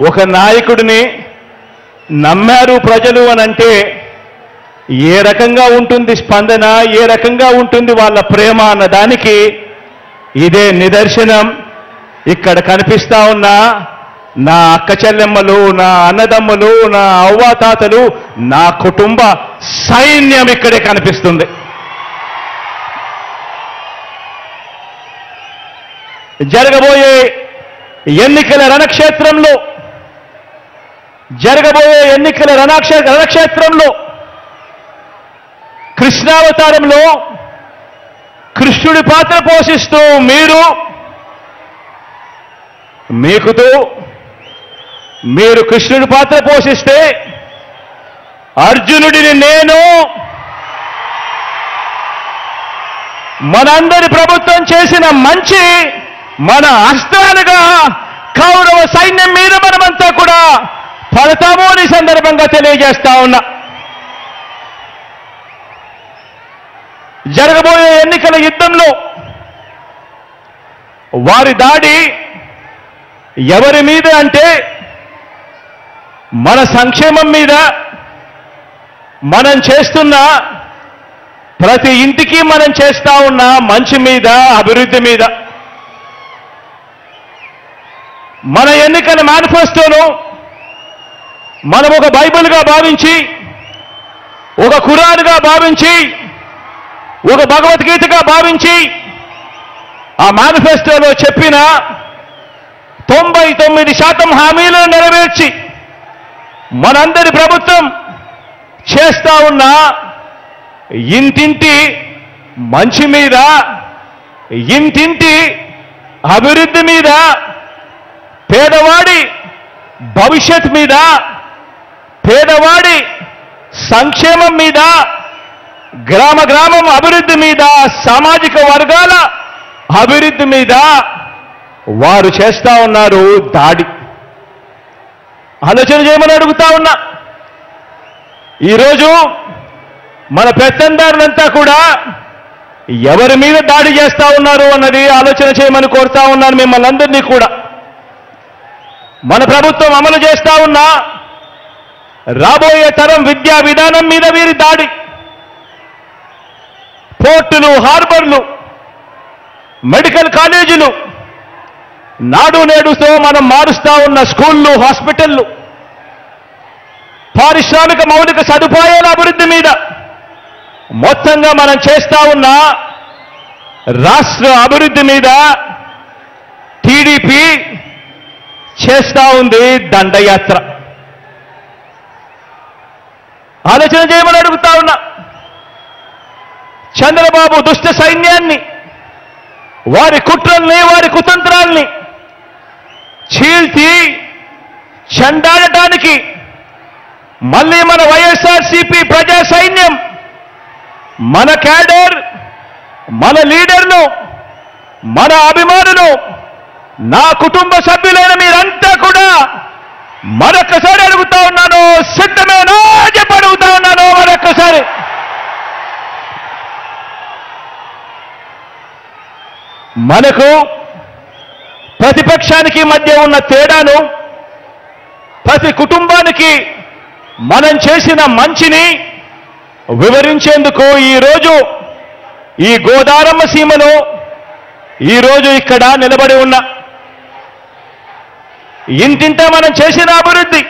ఒక నాయకుడిని నమ్మారు ప్రజలు అనంటే ఏ రకంగా ఉంటుంది స్పందన, ఏ రకంగా ఉంటుంది వాళ్ళ ప్రేమ అన్న దానికి ఇదే నిదర్శనం. ఇక్కడ కనిపిస్తా ఉన్న నా అక్క చెల్లెమ్మలు, నా అన్నదమ్ములు, నా అవ్వాతాతలు, నా కుటుంబ సైన్యం ఇక్కడే కనిపిస్తుంది. జరగబోయే ఎన్నికల రణక్షేత్రంలో కృష్ణావతారంలో కృష్ణుడి పాత్ర పోషిస్తూ మీరు కృష్ణుడి పాత్ర పోషిస్తే అర్జునుడిని నేను, మనందరి ప్రభుత్వం చేసిన మంచి మన అస్త్రాలుగా కౌరవ సైన్యం మీద మనమంతా కూడా పడతాము అని సందర్భంగా తెలియజేస్తా ఉన్నా. జరగబోయే ఎన్నికల యుద్ధంలో వారి దాడి ఎవరి మీద అంటే మన సంక్షేమం మీద, మనం చేస్తున్న ప్రతి ఇంటికి మనం చేస్తా ఉన్న మంచి మీద, అభివృద్ధి మీద. మన ఎన్నికల మేనిఫెస్టోను మనం ఒక బైబిల్గా భావించి, ఒక ఖురాన్గా భావించి, ఒక భగవద్గీతగా భావించి ఆ మేనిఫెస్టోలో చెప్పిన 99% హామీలను నెరవేర్చి మనందరి ప్రభుత్వం చేస్తా ఉన్న ఇంటింటి మంచి మీద, ఇంటింటి అభివృద్ధి మీద, పేదవాడి భవిష్యత్ మీద, పేదవాడి సంక్షేమం మీద, గ్రామ గ్రామం అభివృద్ధి మీద, సామాజిక వర్గాల అభివృద్ధి మీద వారు చేస్తా ఉన్నారు దాడి. ఆలోచన చేయమని అడుగుతా ఉన్నా. ఈరోజు మన పెత్తందారులంతా కూడా ఎవరి మీద దాడి చేస్తా ఉన్నారు అన్నది ఆలోచన చేయమని కోరుతా ఉన్నాను మిమ్మల్ని అందరినీ కూడా. మన ప్రభుత్వం అమలు చేస్తా ఉన్న రాబోయే తరం విద్యా విధానం మీద వీరి దాడి. పోర్టులు, హార్బర్లు, మెడికల్ కాలేజీలు, నాడు నేడుతో మనం మారుస్తా ఉన్న స్కూళ్ళు, హాస్పిటళ్ళు, పారిశ్రామిక మౌలిక సదుపాయాల అభివృద్ధి మీద, మొత్తంగా మనం చేస్తా ఉన్న రాష్ట్ర అభివృద్ధి మీద టీడీపీ చేస్తా ఉంది దండయాత్ర. ఆలోచన చేయమని అడుగుతా ఉన్నా. చంద్రబాబు దుష్ట సైన్యాన్ని, వారి కుట్రల్ని, వారి కుతంత్రాల్ని చీల్చి చెండాడటానికి మళ్ళీ మన వైఎస్ఆర్సీపీ ప్రజా సైన్యం, మన క్యాడర్, మన లీడర్ను, మన అభిమానులు, నా కుటుంబ సభ్యులైన మీరంతా కూడా మరొక్కసారి అడుగుతా ఉన్నాను, సిద్ధమేనా చెప్పి అడుగుతా ఉన్నాను మరొక్కసారి. మనకు ప్రతిపక్షానికి మధ్య ఉన్న తేడాను, ప్రతి కుటుంబానికి మనం చేసిన మంచిని వివరించేందుకు ఈరోజు ఈ గోదారమ్మ సీమలో ఈరోజు ఇక్కడ నిలబడి ఉన్న ఇంటింటా మనం చేసిన అభివృద్ధి